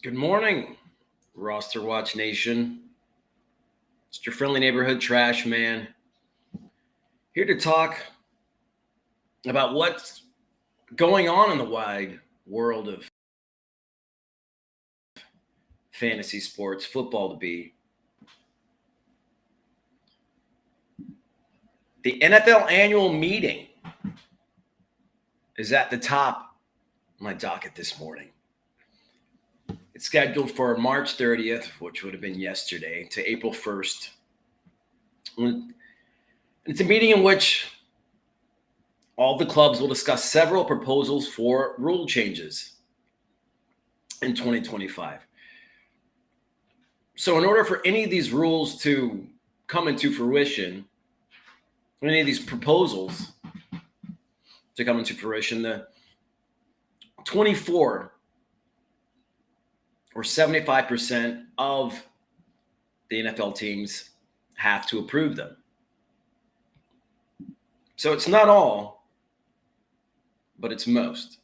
Good morning, RosterWatch Nation. It's your friendly neighborhood trash man. Here to talk about what's going on in the wide world of fantasy sports, football to be. The NFL annual meeting is at the top of my docket this morning. It's scheduled for March 30th, which would have been yesterday, to April 1st. It's a meeting in which all the clubs will discuss several proposals for rule changes in 2025. So in order for any of these rules to come into fruition, any of these proposals to come into fruition, the 24 or 75% of the NFL teams have to approve them. So it's not all, but it's most.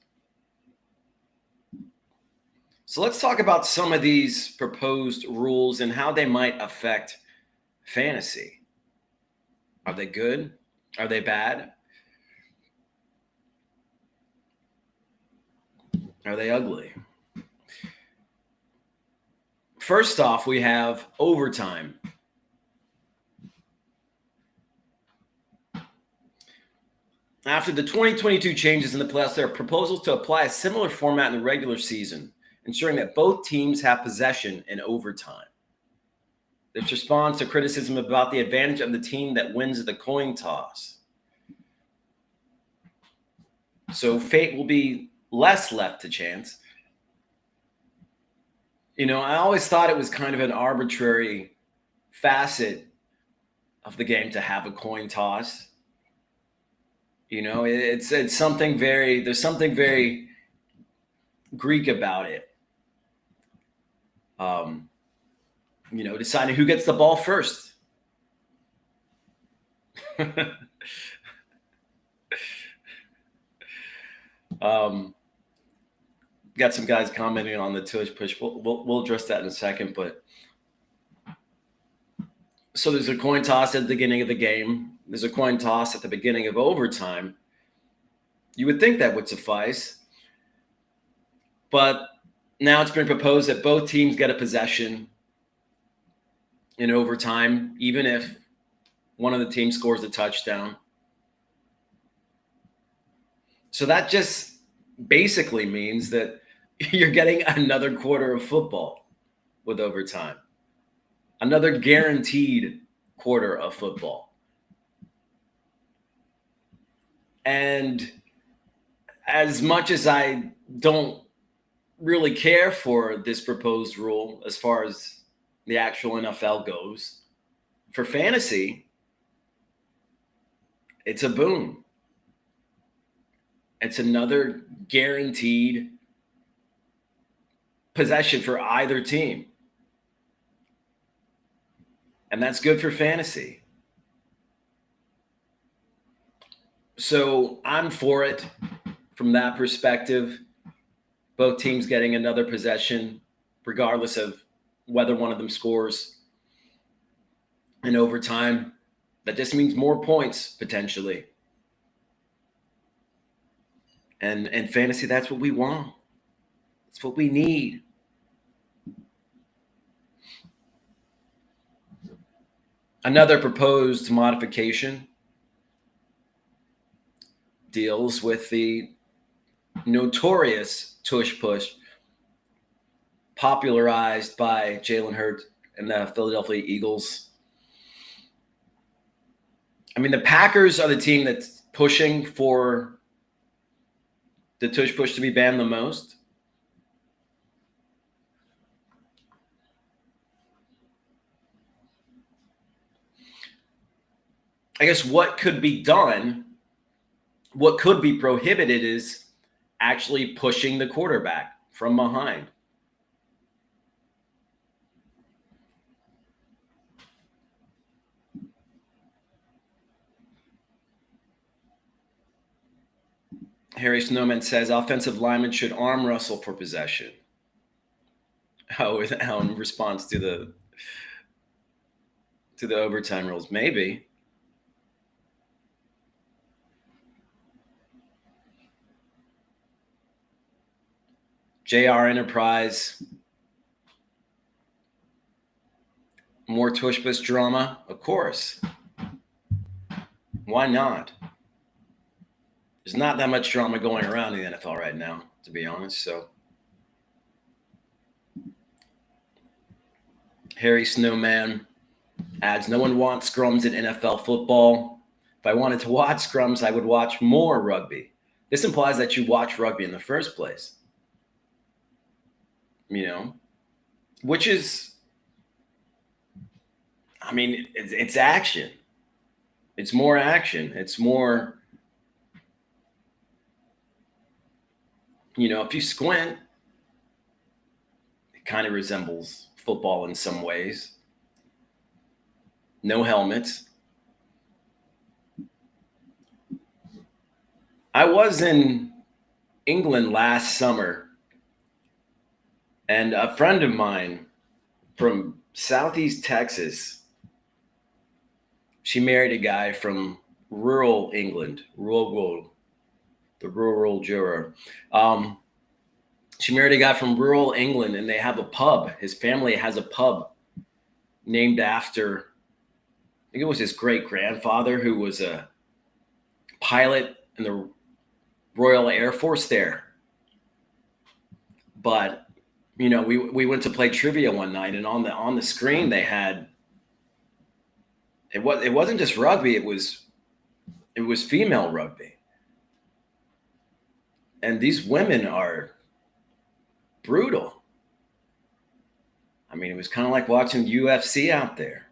So let's talk about some of these proposed rules and how they might affect fantasy. Are they good? Are they bad? Are they ugly? First off, we have overtime. After the 2022 changes in the playoffs, there are proposals to apply a similar format in the regular season, ensuring that both teams have possession in overtime. This responds to criticism about the advantage of the team that wins the coin toss. So fate will be less left to chance. I always thought it was kind of an arbitrary facet of the game to have a coin toss. It's something there's something very Greek about it. Deciding who gets the ball first. Got some guys commenting on the tush push. We'll address that in a second. But so there's a coin toss at the beginning of the game. There's a coin toss at the beginning of overtime. You would think that would suffice. But now it's been proposed that both teams get a possession in overtime, even if one of the teams scores a touchdown. So that just basically means that you're getting another quarter of football with overtime. Another guaranteed quarter of football. And as much as I don't really care for this proposed rule as far as the actual NFL goes, for fantasy, it's a boon. It's another guaranteed possession for either team. And that's good for fantasy. So I'm for it from that perspective. Both teams getting another possession, regardless of whether one of them scores in overtime. That just means more points, potentially. And in fantasy, that's what we want. That's what we need. Another proposed modification deals with the notorious tush push popularized by Jalen Hurts and the Philadelphia Eagles. I mean, the Packers are the team that's pushing for the tush push to be banned the most. I guess what could be done, what could be prohibited is actually pushing the quarterback from behind. Harry Snowman says offensive linemen should arm wrestle for possession. How in response to the overtime rules? Maybe. JR Enterprise, more tush push drama, of course. Why not? There's not that much drama going around in the NFL right now, to be honest. So, Harry Snowman adds, no one wants scrums in NFL football. If I wanted to watch scrums, I would watch more rugby. This implies that you watch rugby in the first place. You know, which is, I mean, it's action. It's more action. It's more, if you squint, it kind of resembles football in some ways. No helmets. I was in England last summer, and a friend of mine from Southeast Texas, she married a guy from rural England, the rural juror. She married a guy from rural England, and they have a pub. His family has a pub named after, I think it was his great grandfather, who was a pilot in the Royal Air Force there. But we went to play trivia one night, and on the screen they had, it wasn't just rugby, it was female rugby. And these women are brutal. I mean, it was kind of like watching UFC out there.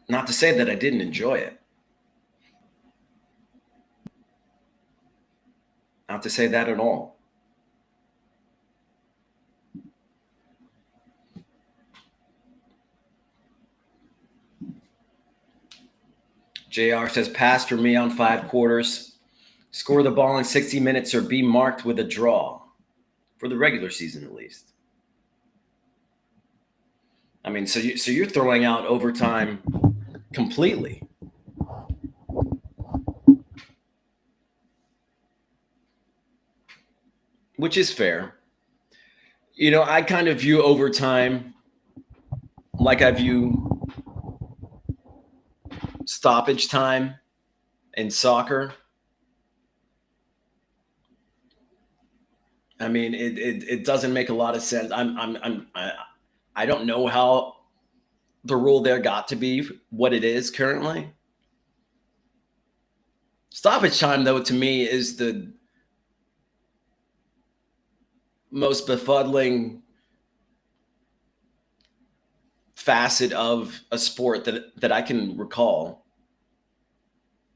Not to say that I didn't enjoy it. Not to say that at all. JR says, pass for me on 5 quarters. Score the ball in 60 minutes or be marked with a draw. For the regular season, at least. I mean, so you're throwing out overtime completely. Which is fair. I kind of view overtime like I view stoppage time in soccer. I mean, it doesn't make a lot of sense. I don't know how the rule there got to be what it is currently. Stoppage time, though, to me is the most befuddling facet of a sport that I can recall.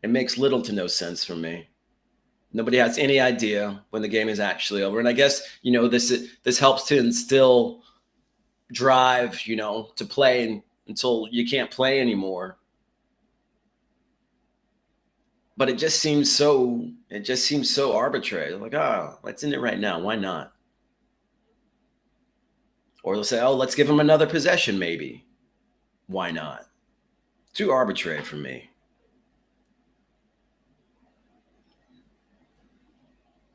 It makes little to no sense for me. Nobody has any idea when the game is actually over. And I guess, this helps to instill drive, to play until you can't play anymore. But it just seems so arbitrary. Like, oh, let's end it right now. Why not? Or they'll say, oh, let's give them another possession, maybe. Why not? Too arbitrary for me.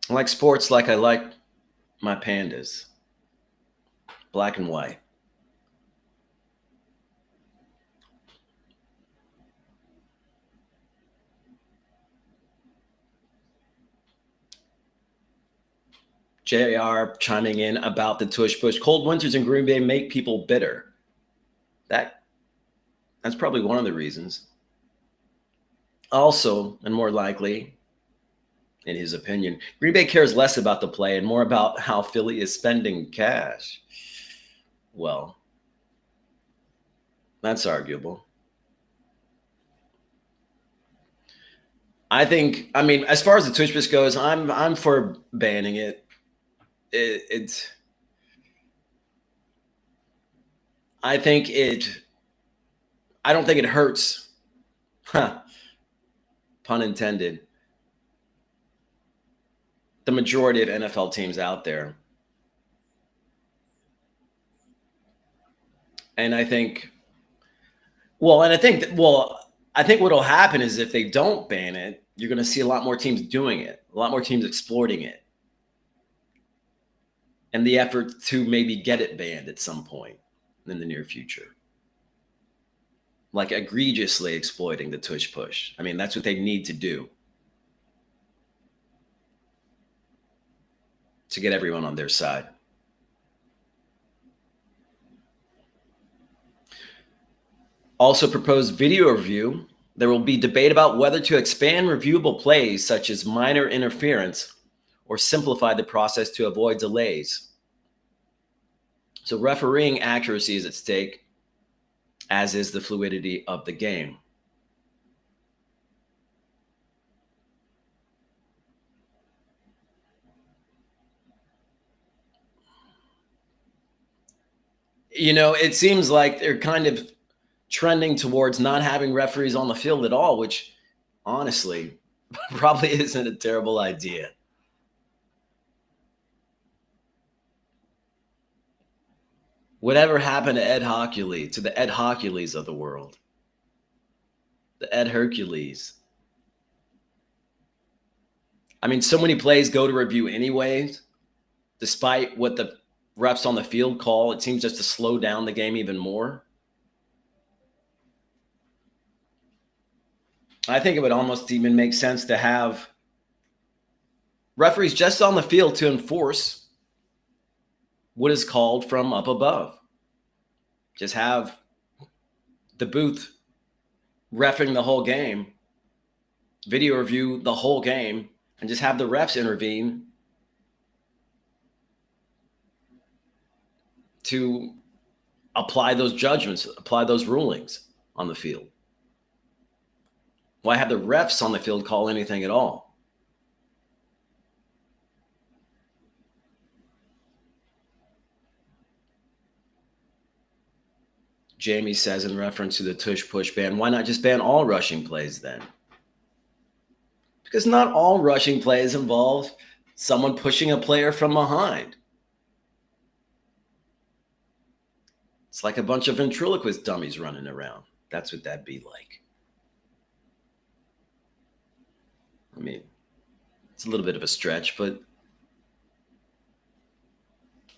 I like sports like I like my pandas. Black and white. JR chiming in about the tush push. Cold winters in Green Bay make people bitter. That's probably one of the reasons. Also, and more likely, in his opinion, Green Bay cares less about the play and more about how Philly is spending cash. Well, that's arguable. I mean, as far as the tush push goes, I'm for banning it. It's. I don't think it hurts. Huh. Pun intended. the majority of NFL teams out there. And I think, I think what'll happen is if they don't ban it, you're going to see a lot more teams doing it, a lot more teams exploiting it, and the effort to maybe get it banned at some point in the near future. Like egregiously exploiting the tush push. I mean, that's what they need to do to get everyone on their side. Also proposed video review. There will be debate about whether to expand reviewable plays such as minor interference or simplify the process to avoid delays. So refereeing accuracy is at stake, as is the fluidity of the game. It seems like they're kind of trending towards not having referees on the field at all, which honestly probably isn't a terrible idea. Whatever happened to Ed Hercules, to the Ed Hercules of the world? The Ed Hercules. I mean, so many plays go to review anyways, despite what the refs on the field call. It seems just to slow down the game even more. I think it would almost even make sense to have referees just on the field to enforce what is called from up above. Just have the booth reffing the whole game, video review the whole game, and just have the refs intervene to apply those judgments, apply those rulings on the field. Why have the refs on the field call anything at all? Jamie says in reference to the tush push ban, why not just ban all rushing plays then? Because not all rushing plays involve someone pushing a player from behind. It's like a bunch of ventriloquist dummies running around. That's what that'd be like. I mean, it's a little bit of a stretch, but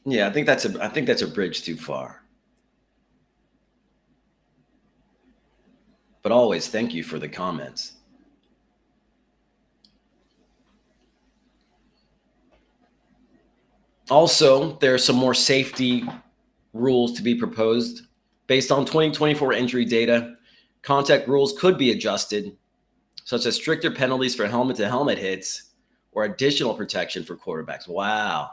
yeah, I think that's a bridge too far. But always, thank you for the comments. Also, there are some more safety rules to be proposed. Based on 2024 injury data, contact rules could be adjusted, such as stricter penalties for helmet-to-helmet hits or additional protection for quarterbacks. Wow.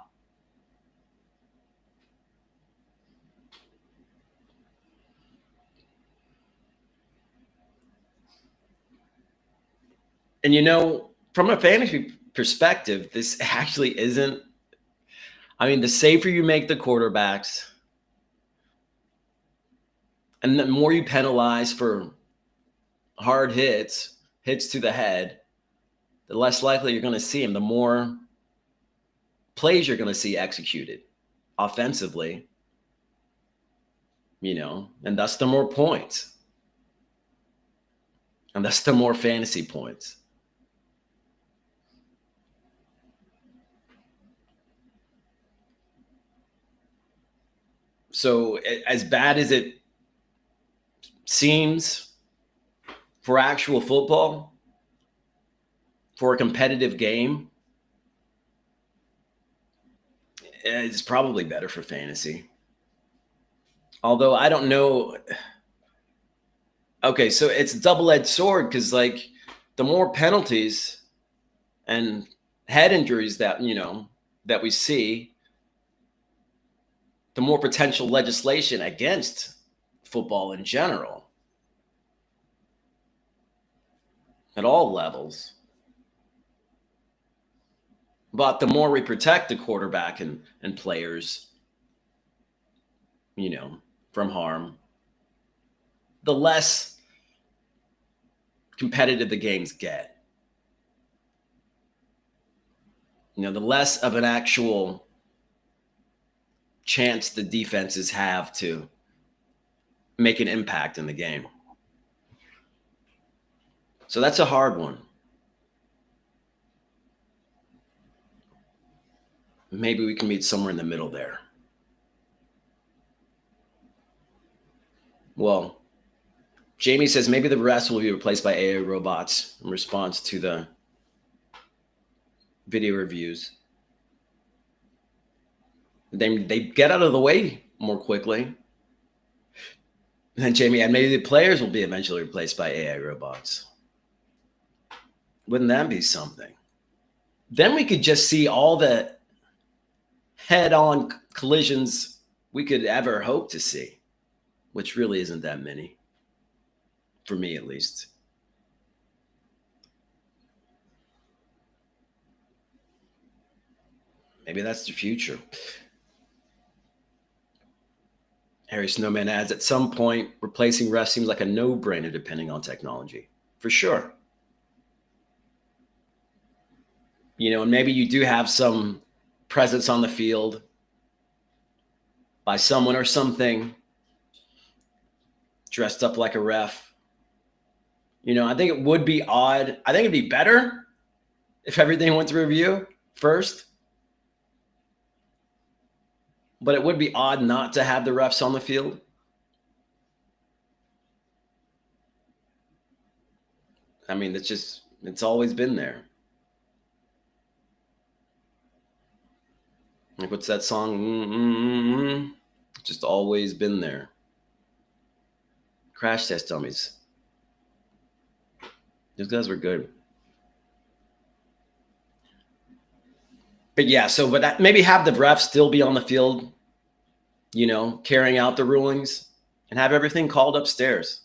And from a fantasy perspective, this actually isn't. I mean, the safer you make the quarterbacks, and the more you penalize for hard hits to the head, the less likely you're going to see them, the more plays you're going to see executed offensively, and thus the more points. And thus the more fantasy points. So as bad as it seems for actual football, for a competitive game, it's probably better for fantasy. Although I don't know. Okay, so it's a double-edged sword because, like, the more penalties and head injuries that we see, the more potential legislation against football in general at all levels. But the more we protect the quarterback and players, from harm, the less competitive the games get. The less of an actual chance the defenses have to make an impact in the game. So that's a hard one. Maybe we can meet somewhere in the middle there. Well, Jamie says maybe the rest will be replaced by AI robots in response to the video reviews. They get out of the way more quickly. And then Jamie, and maybe the players will be eventually replaced by AI robots. Wouldn't that be something? Then we could just see all the head-on collisions we could ever hope to see, which really isn't that many, for me at least. Maybe that's the future. Harry Snowman adds, at some point, replacing refs seems like a no-brainer depending on technology. For sure. And maybe you do have some presence on the field by someone or something dressed up like a ref. I think it would be odd. I think it'd be better if everything went to review first. But it would be odd not to have the refs on the field. I mean, it's always been there. Like, what's that song? It's just always been there. Crash test dummies. Those guys were good. But yeah, but maybe have the refs still be on the field, carrying out the rulings, and have everything called upstairs.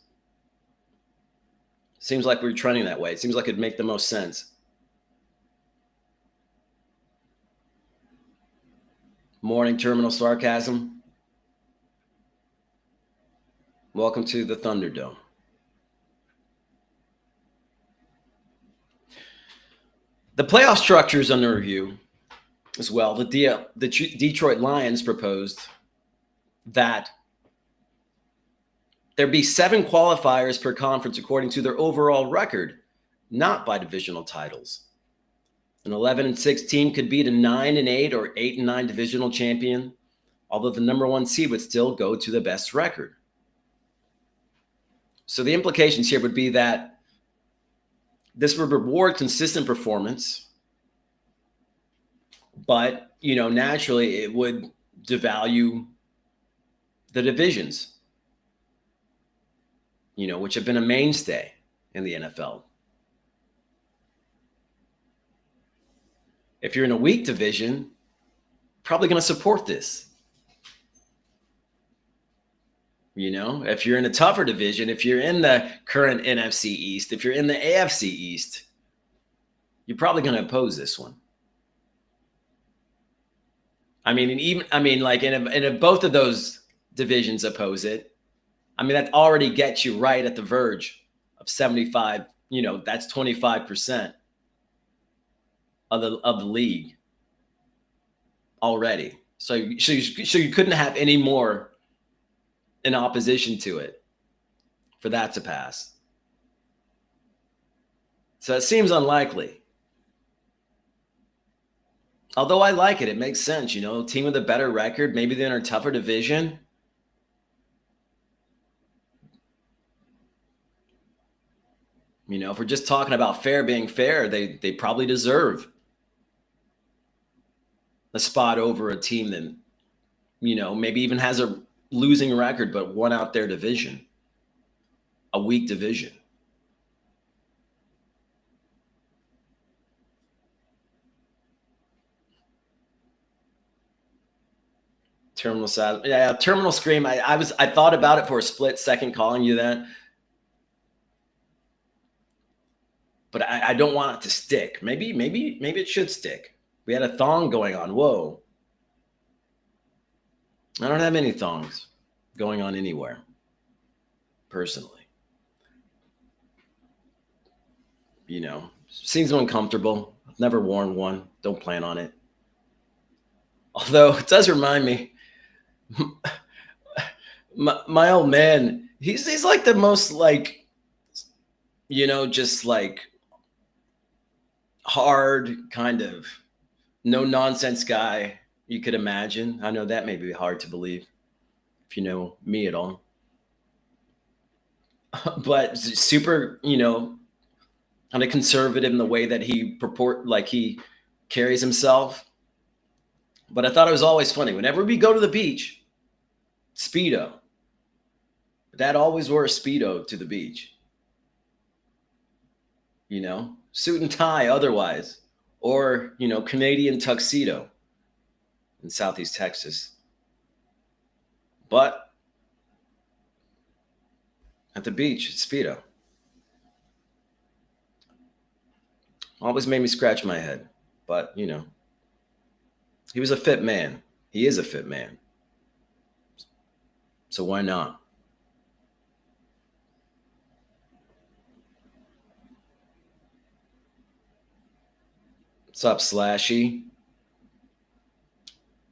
Seems like we're trending that way. It seems like it'd make the most sense. Morning, Terminal Sarcasm. Welcome to the Thunderdome. The playoff structure is under review as well. The Detroit Lions proposed that there be 7 qualifiers per conference according to their overall record, not by divisional titles. An 11-6 team could beat a 9-8 or 8-9 divisional champion, although the number 1 seed would still go to the best record. So the implications here would be that this would reward consistent performance, but, naturally it would devalue the divisions, which have been a mainstay in the NFL. If you're in a weak division, probably going to support this. If you're in a tougher division, if you're in the current NFC East, if you're in the AFC East, you're probably going to oppose this one. And if both of those divisions oppose it, that already gets you right at the verge of 75. That's 25% of the league already. So you couldn't have any more in opposition to it for that to pass. So it seems unlikely. Although I like it. It makes sense. Team with a better record, maybe they're in a tougher division. If we're just talking about fair being fair, they probably deserve a spot over a team that, maybe even has a losing record, but won out their division, a weak division. Terminal sad. Yeah, Terminal Scream. I thought about it for a split second calling you that. But I don't want it to stick. Maybe it should stick. We had a thong going on. Whoa. I don't have any thongs going on anywhere, personally. Seems uncomfortable. I've never worn one. Don't plan on it. Although it does remind me, my old man, he's like the most like, just like hard kind of no nonsense guy you could imagine. I know that may be hard to believe if you know me at all. But super, kind of conservative in the way that he carries himself. But I thought it was always funny. Whenever we go to the beach, Speedo. Dad always wore a Speedo to the beach. Suit and tie otherwise. Or, Canadian tuxedo in Southeast Texas. But at the beach, Speedo. Always made me scratch my head. But, he was a fit man. He is a fit man. So why not? What's up, Slashy?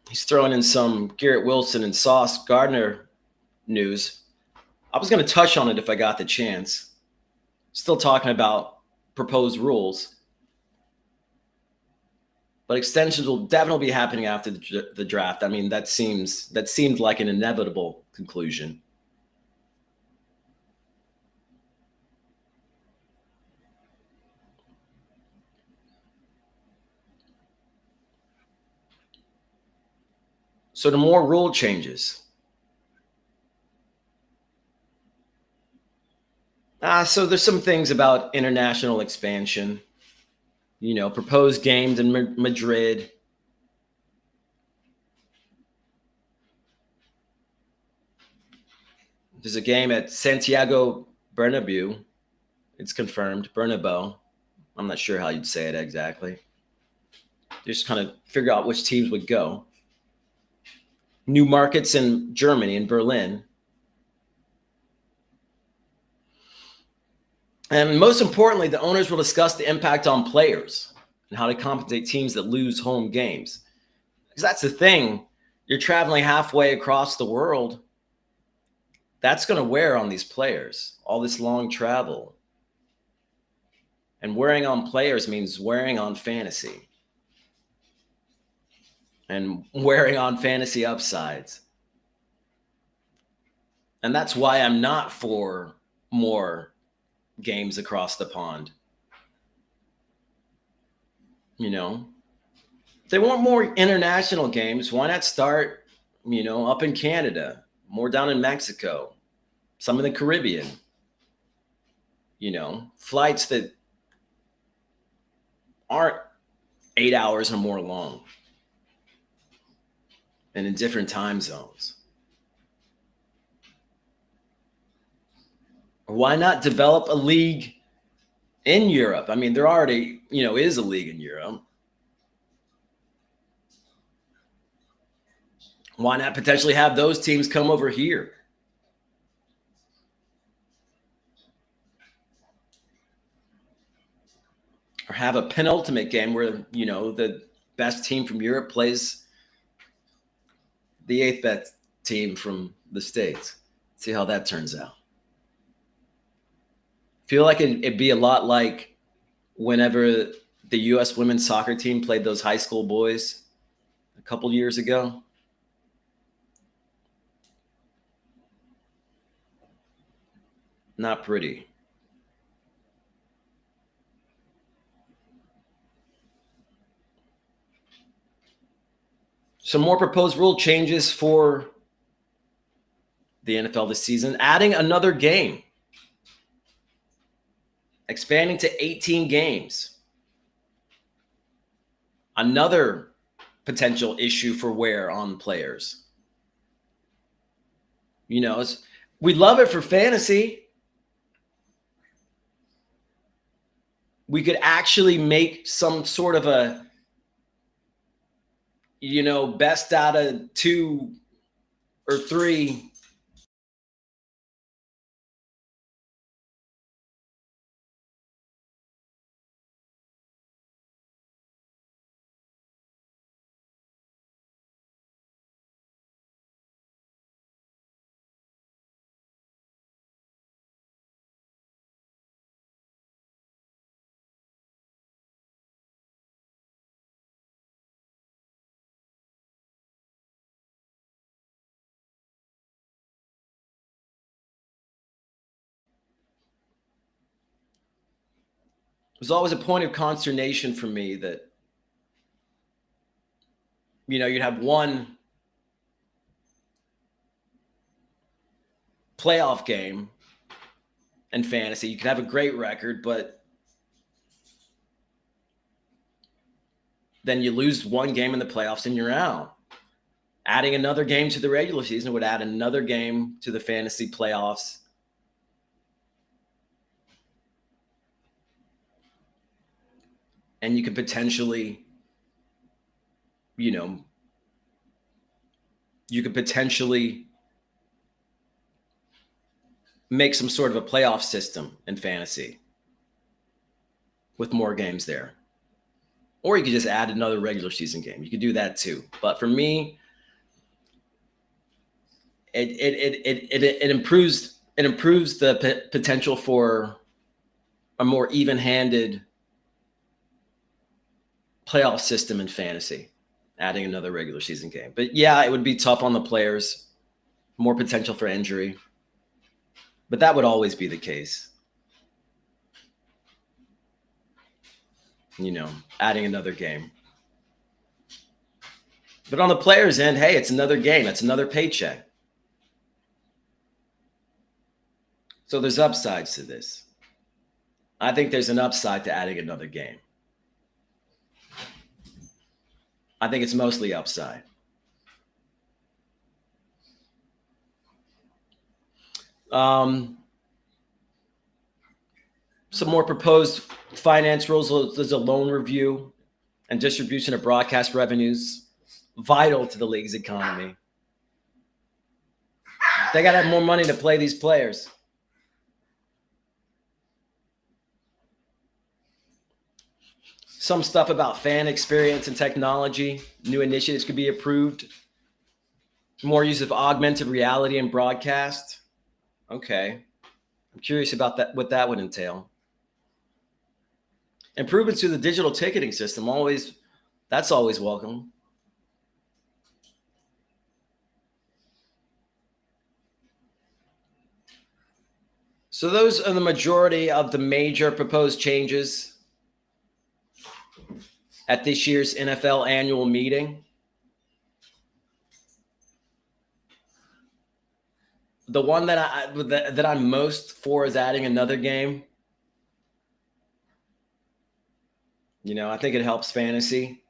He's throwing in some Garrett Wilson and Sauce Gardner news. I was going to touch on it if I got the chance. Still talking about proposed rules. But extensions will definitely be happening after the draft. I mean, that seemed like an inevitable conclusion. So the more rule changes. So there's some things about international expansion. Proposed games in Madrid. There's a game at Santiago Bernabeu. It's confirmed. Bernabeu. I'm not sure how you'd say it exactly. Just kind of figure out which teams would go. New markets in Germany, in Berlin. And most importantly, the owners will discuss the impact on players and how to compensate teams that lose home games. Because that's the thing. You're traveling halfway across the world. That's going to wear on these players, all this long travel. And wearing on players means wearing on fantasy. And wearing on fantasy upsides. And that's why I'm not for more games across the pond. They want more international games. Why not start, up in Canada, more down in Mexico, some in the Caribbean, flights that aren't 8 hours or more long and in different time zones. Why not develop a league in Europe? I mean, there already, is a league in Europe. Why not potentially have those teams come over here? Or have a penultimate game where, the best team from Europe plays the 8th best team from the States. See how that turns out. Feel like it'd be a lot like whenever the U.S. women's soccer team played those high school boys a couple years ago. Not pretty. Some more proposed rule changes for the NFL this season, adding another game, expanding to 18 games. Another potential issue for wear on players. We love it for fantasy. We could actually make some sort of a, best out of 2 or 3 was always a point of consternation for me that, you'd have one playoff game in fantasy. You could have a great record, but then you lose one game in the playoffs and you're out. Adding another game to the regular season would add another game to the fantasy playoffs. And you could potentially, make some sort of a playoff system in fantasy with more games there. Or you could just add another regular season game. You could do that too. But for me, it improves the potential for a more even-handed playoff system in fantasy, adding another regular season game. But yeah, it would be tough on the players, more potential for injury. But that would always be the case. Adding another game. But on the players' end, hey, it's another game. It's another paycheck. So there's upsides to this. I think there's an upside to adding another game. I think it's mostly upside. Some more proposed finance rules. There's a loan review and distribution of broadcast revenues, vital to the league's economy. They got to have more money to play these players. Some stuff about fan experience and technology. New initiatives could be approved. More use of augmented reality in broadcast. Okay. I'm curious about that, what that would entail. Improvements to the digital ticketing system. That's always welcome. So those are the majority of the major proposed changes at this year's NFL annual meeting. The one that I'm most for is adding another game. I think it helps fantasy.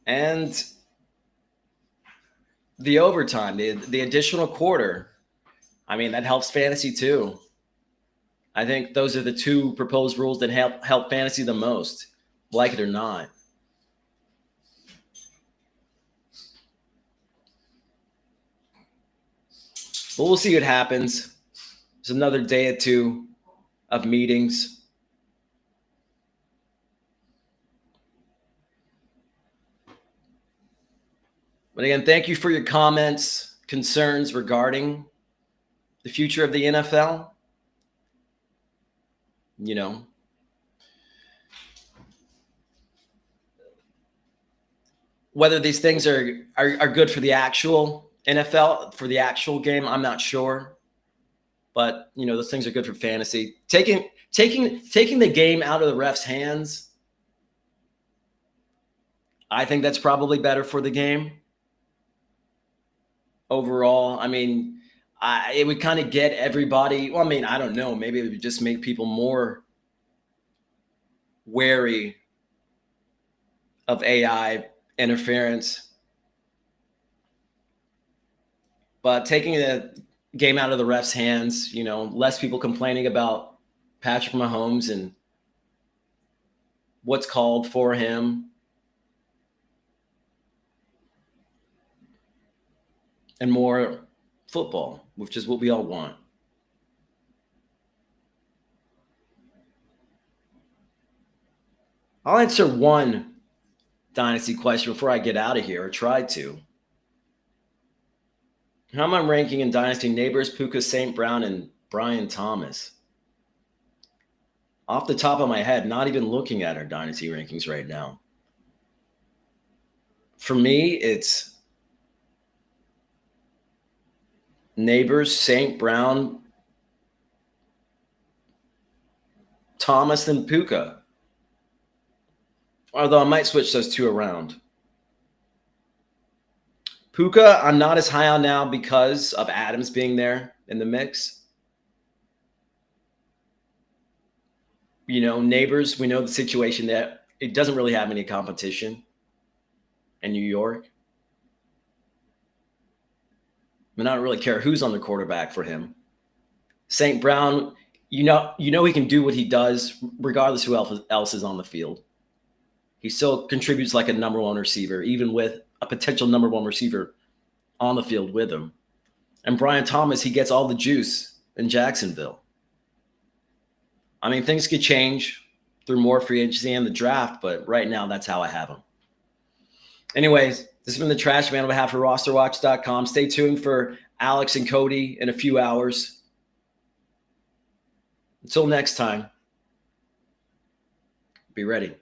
And the overtime, the additional quarter, that helps fantasy too. I think those are the two proposed rules that help fantasy the most, like it or not. But we'll see what happens. There's another day or two of meetings. But again, thank you for your comments, concerns regarding the future of the NFL. Whether these things are good for the actual NFL, for the actual game, I'm not sure. But those things are good for fantasy. Taking the game out of the ref's hands, I think that's probably better for the game overall. It would kind of get everybody. Well, I don't know. Maybe it would just make people more wary of AI interference. But taking the game out of the ref's hands, less people complaining about Patrick Mahomes and what's called for him. And more football, which is what we all want. I'll answer one dynasty question before I get out of here, or try to. How am I ranking in dynasty? Neighbors, Puka, St. Brown, and Brian Thomas. Off the top of my head, not even looking at our dynasty rankings right now. For me, it's Neighbors, St. Brown, Thomas, and Puka. Although I might switch those two around. Puka, I'm not as high on now because of Adams being there in the mix. Neighbors, we know the situation that it doesn't really have any competition in New York. I don't really care who's on the quarterback for him. St. Brown, he can do what he does regardless who else is on the field. He still contributes like a number one receiver, even with a potential number one receiver on the field with him. And Brian Thomas, he gets all the juice in Jacksonville. I mean, things could change through more free agency and the draft, but right now that's how I have him. Anyways, this has been the Trash Man on behalf of RosterWatch.com. Stay tuned for Alex and Cody in a few hours. Until next time, be ready.